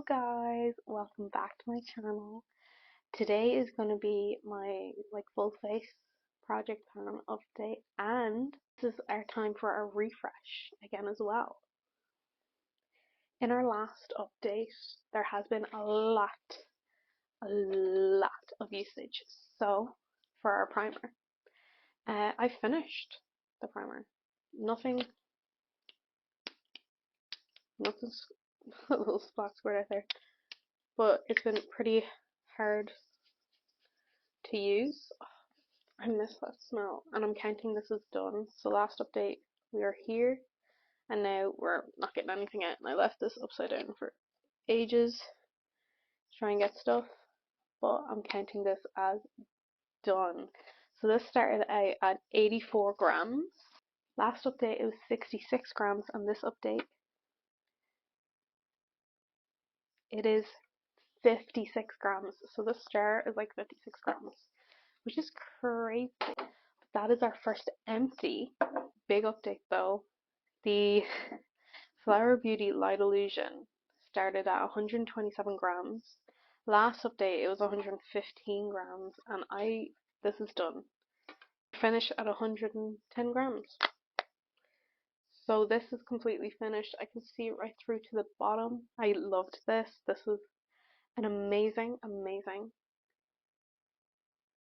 Hello guys, welcome back to my channel. Today is going to be my full face project pan update, and this is our time for a refresh again as well. In our last update there has been a lot of usage. So for our primer, I finished the primer. Nothing's a little spot squared out there, but it's been pretty hard to use. I miss that smell, and I'm counting this as done. So last update we are here, and now we're not getting anything out, and I left this upside down for ages to try and get stuff, but I'm counting this as done. So this started out at 84 grams. Last update it was 66 grams, and this update it is 56 grams. So this jar is like 56 grams, which is crazy. That is our first empty. Big update though. The Flower Beauty Light Illusion started at 127 grams. Last update it was 115 grams, and this is done. Finished at 110 grams. So this is completely finished. I can see right through to the bottom. I loved this. This was an amazing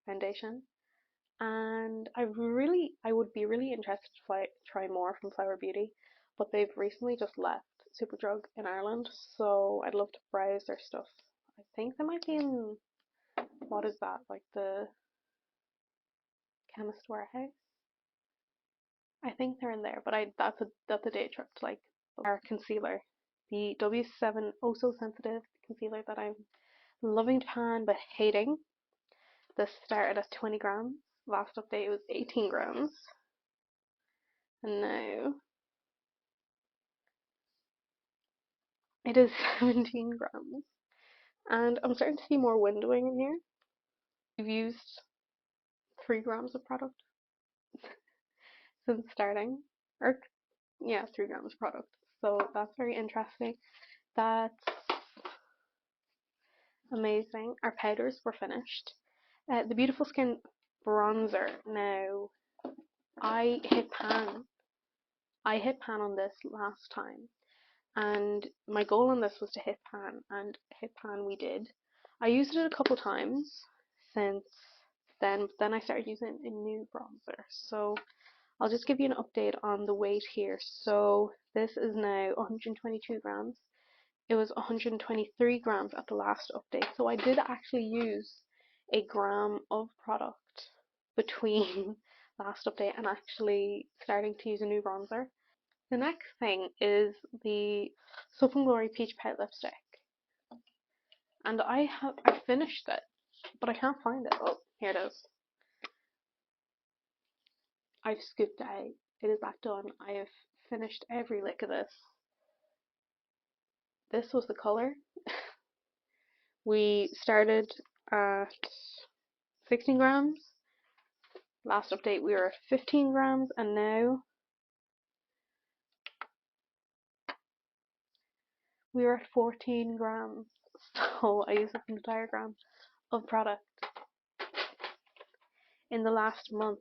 foundation, and I would be really interested to try more from Flower Beauty, but they've recently just left Superdrug in Ireland, so I'd love to browse their stuff. I think they might be in, what is that, like the Chemist Warehouse? I think they're in there, but that's a day trip to like our concealer, the W7 Oh So Sensitive concealer that I'm loving to pan but hating. This started at 20 grams. Last update was 18 grams. And now it is 17 grams. And I'm starting to see more windowing in here. We've used 3 grams of product since starting. Or, yeah, 3 grams of product. So that's very interesting. That's amazing. Our powders were finished. The Beautiful Skin bronzer. Now, I hit pan. I hit pan on this last time, and my goal on this was to hit pan, and hit pan we did. I used it a couple times since then I started using a new bronzer. So I'll just give you an update on the weight here. So this is now 122 grams. It was 123 grams at the last update. So I did actually use a gram of product between last update and actually starting to use a new bronzer. The next thing is the Soap and Glory Peach Pout Lipstick. And I finished it, but I can't find it. Oh, here it is. I've scooped it out. It is that done. I have finished every lick of this. This was the colour. We started at 16 grams. Last update we were at 15 grams, and now we are at 14 grams. So I used up an entire gram of product in the last month.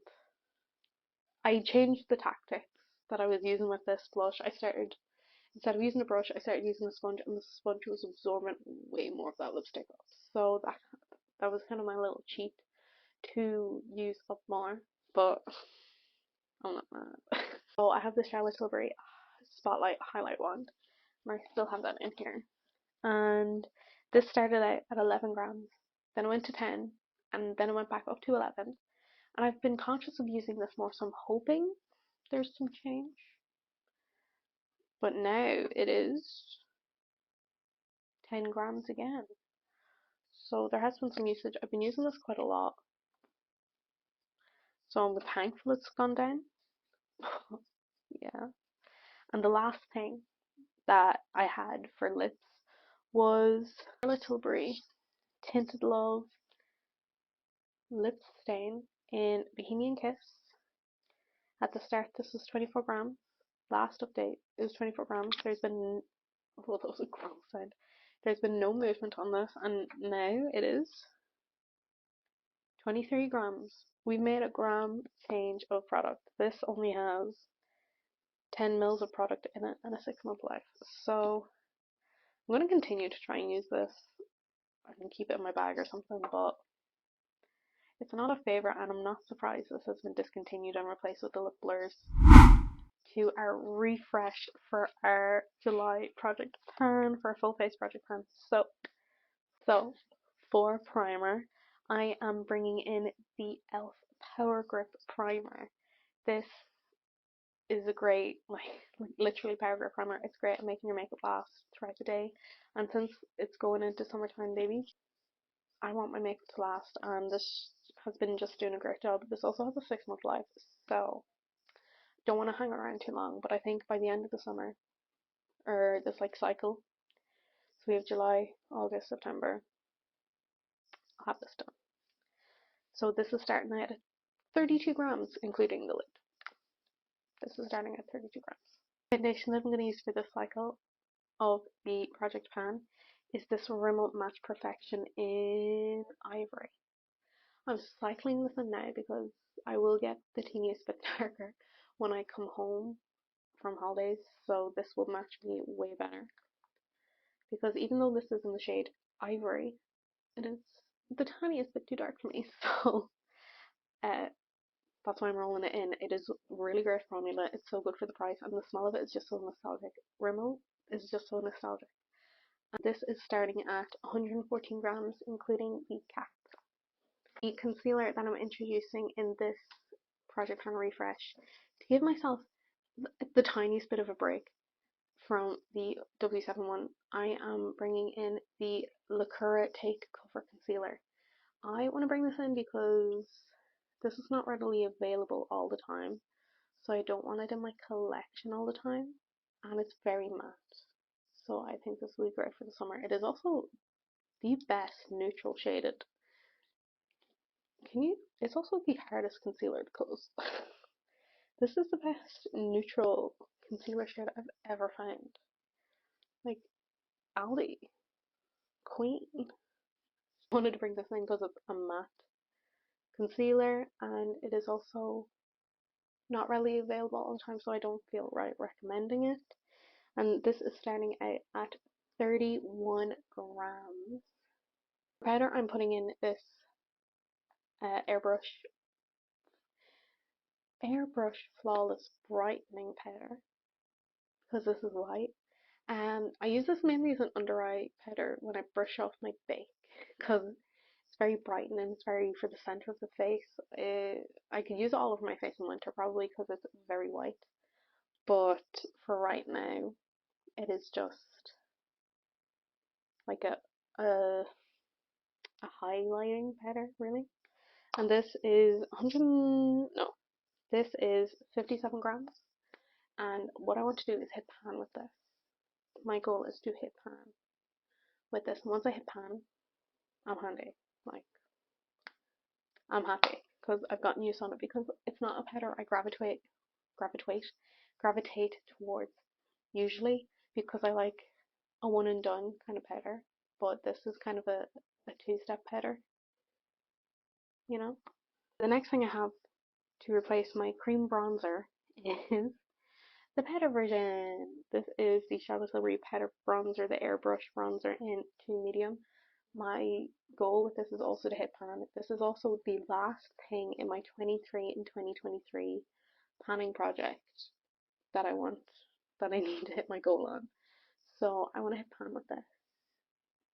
I changed the tactics that I was using with this blush. Instead of using a brush, I started using a sponge, and the sponge was absorbing way more of that lipstick up. So that was kind of my little cheat to use up more, but I'm not mad. So I have the Charlotte Tilbury Spotlight Highlight Wand, and I still have that in here. And this started out at 11 grams, then it went to 10, and then it went back up to 11. And I've been conscious of using this more, so I'm hoping there's some change. But now it is 10 grams again. So there has been some usage. I've been using this quite a lot. So I'm thankful it's gone down. Yeah. And the last thing that I had for lips was Charlotte Tilbury Tinted Love Lip Stain in Bohemian Kiss. At the start this was 24 grams. Last update it was 24 grams. There's been, well, that was a gross sound. There's been no movement on this, and now it is 23 grams. We've made a gram change of product. This only has 10 mils of product in it and a 6-month life. So I'm going to continue to try and use this. I can keep it in my bag or something, but it's not a favourite, and I'm not surprised this has been discontinued and replaced with the lip blurs. To our refresh for our July project pan, for a full face project pan. So for primer, I am bringing in the e.l.f. Power Grip Primer. This is a great, like literally power grip primer. It's great at making your makeup last throughout the day. And since it's going into summertime, baby, I want my makeup to last, and this has been just doing a great job. This also has a 6-month life, so don't want to hang around too long. But I think by the end of the summer, or this like cycle, so we have July, August, September, I'll have this done. So this is starting at 32 grams, including the lid. This is starting at 32 grams. The foundation that I'm going to use for this cycle of the project pan is this Rimmel Match Perfection in Ivory. I'm cycling this in now because I will get the teeniest bit darker when I come home from holidays, so this will match me way better. Because even though this is in the shade Ivory, it is the tiniest bit too dark for me, so that's why I'm rolling it in. It is really great formula. It's so good for the price, and the smell of it is just so nostalgic. Rimmel is just so nostalgic. And this is starting at 114 grams, including the cap. The concealer that I'm introducing in this Project Pan Refresh to give myself the tiniest bit of a break from the W7 one, I am bringing in the Lacura Take Cover Concealer. I want to bring this in because this is not readily available all the time, so I don't want it in my collection all the time, and it's very matte, so I think this will be great for the summer. It is also the best neutral shaded. It's also the hardest concealer to close. This is the best neutral concealer shade I've ever found. Like, Ali, Queen. I wanted to bring this in because it's a matte concealer, and it is also not readily available all the time, so I don't feel right recommending it. And this is starting out at 31 grams. Powder, I'm putting in this airbrush Flawless Brightening Powder because this is white. I use this mainly as an under eye powder when I brush off my bake because it's very brightening. It's very for the center of the face. I could use it all over my face in winter probably because it's very white, but for right now, it is just like a highlighting powder really. And this is 57 grams. And what I want to do is hit pan with this. My goal is to hit pan with this. And once I hit pan, I'm handy. Like, I'm happy because I've gotten use on it, because it's not a powder I gravitate towards usually, because I like a one and done kind of powder, but this is kind of a two-step powder, you know. The next thing I have to replace my cream bronzer is the powder version. This is the Charlotte Tilbury powder bronzer, the airbrush bronzer in 2 medium. My goal with this is also to hit pan. This is also the last thing in my 23 and 2023 panning project that I need to hit my goal on. So I want to hit pan with this,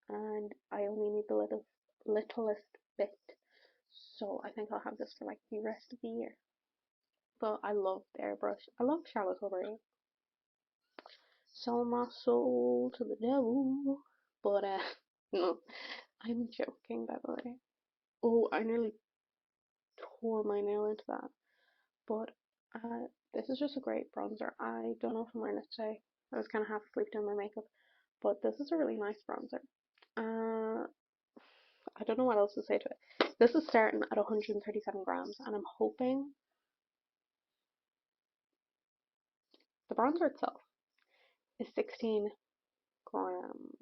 and I only need the littlest bit. So I think I'll have this for like the rest of the year. But I love the airbrush. I love Charlotte Tilbury. Sell my soul to the devil. But no, I'm joking, by the way. Oh, I nearly tore my nail into that. But this is just a great bronzer. I don't know if I'm wearing it today. I was kind of half asleep doing my makeup, but this is a really nice bronzer. I don't know what else to say to it. This is starting at 137 grams, and I'm hoping the bronzer itself is 16 grams.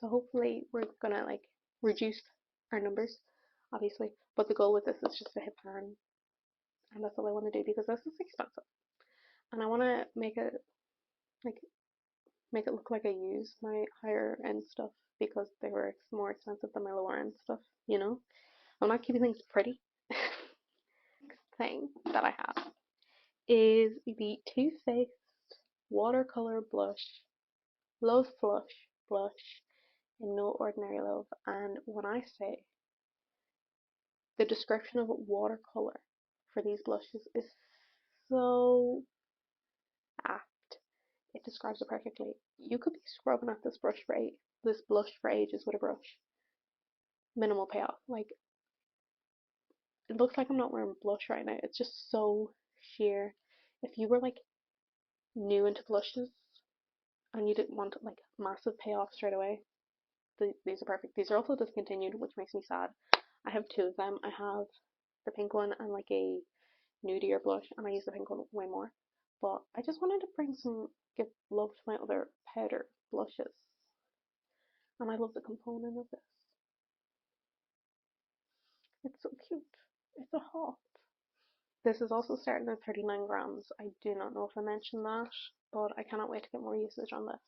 So hopefully we're gonna like reduce our numbers, obviously. But the goal with this is just to hit pan, and that's all I want to do because this is expensive, and I want to like make it look like I use my higher end stuff because they were more expensive than my lower end stuff. You know, I'm not keeping things pretty. Thing that I have is the Too Faced watercolor blush, Love Flush blush in No Ordinary Love. And when I say the description of watercolor for these blushes is so apt, it describes it perfectly. You could be scrubbing at this blush for ages with a brush. Minimal payoff. Like it looks like I'm not wearing blush right now. It's just so sheer. If you were like new into blushes and you didn't want like massive payoff straight away, these are perfect. These are also discontinued, which makes me sad. I have two of them. I have the pink one and like a nudier blush, and I use the pink one way more. But I just wanted to give love to my other powder blushes, and I love the component of this. It's so cute. It's a heart. This is also starting at 39 grams. I do not know if I mentioned that, but I cannot wait to get more usage on this.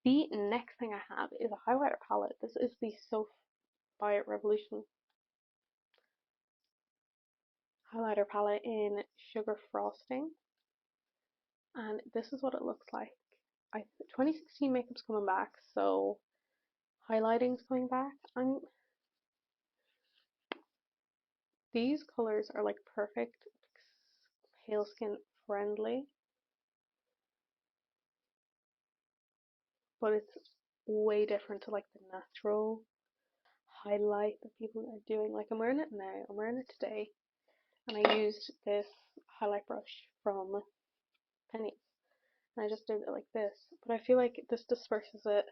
The next thing I have is a highlighter palette. This is the Soap by Revolution highlighter palette in Sugar Frosting, and this is what it looks like. 2016 makeup's coming back, so highlighting's coming back. These colors are like perfect pale skin friendly, but it's way different to like the natural highlight that people are doing. Like I'm wearing it now, I'm wearing it today, and I used this highlight brush from Penny, and I just did it like this, but I feel like this disperses it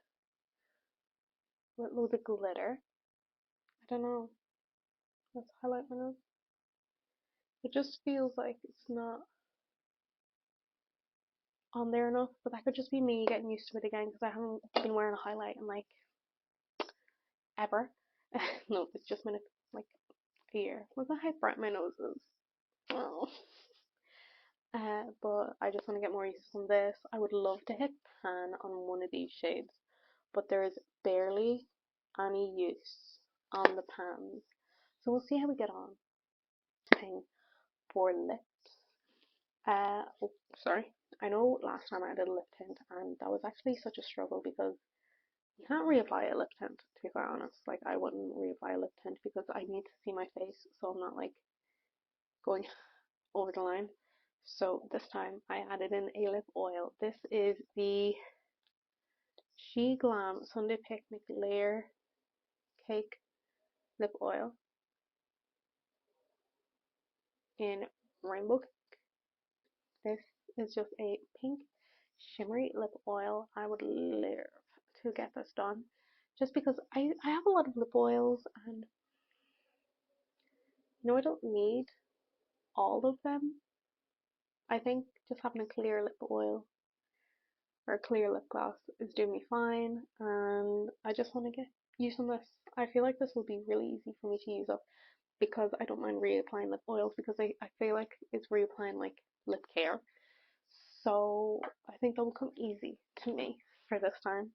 with loads of glitter. I don't know, let's highlight my nose. It just feels like it's not on there enough, but that could just be me getting used to it again because I haven't been wearing a highlight in like ever. No, it's just been like a year. Look at how bright my nose is. Oh. But I just want to get more use from this. I would love to hit pan on one of these shades, but there is barely any use on the pans. So we'll see how we get on. Thing for lips. Oh, sorry. I know last time I did a lip tint and that was actually such a struggle because you can't reapply a lip tint, to be quite honest. Like, I wouldn't reapply a lip tint because I need to see my face so I'm not like going over the line. So this time I added in a lip oil. This is the She Glam Sunday Picnic Layer Cake Lip Oil in Rainbow. This is just a pink shimmery lip oil. I would love to get this done just because I have a lot of lip oils and I don't need all of them. I think just having a clear lip oil or a clear lip gloss is doing me fine, and I just want to get use on this. I feel like this will be really easy for me to use up because I don't mind reapplying lip oils because I feel like it's reapplying like lip care. So I think that will come easy to me for this time.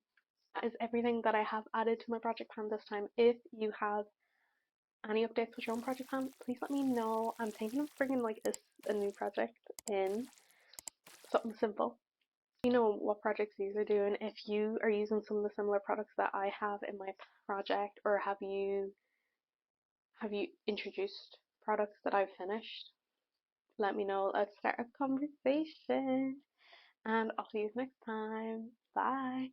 That is everything that I have added to my project pan this time. If you have any updates with your own project pan, please let me know. I'm thinking of bringing like a new project in, something simple. You know what projects you are doing. If you are using some of the similar products that I have in my project, or have you introduced products that I've finished, let me know. Let's start a conversation, and I'll see you next time. Bye.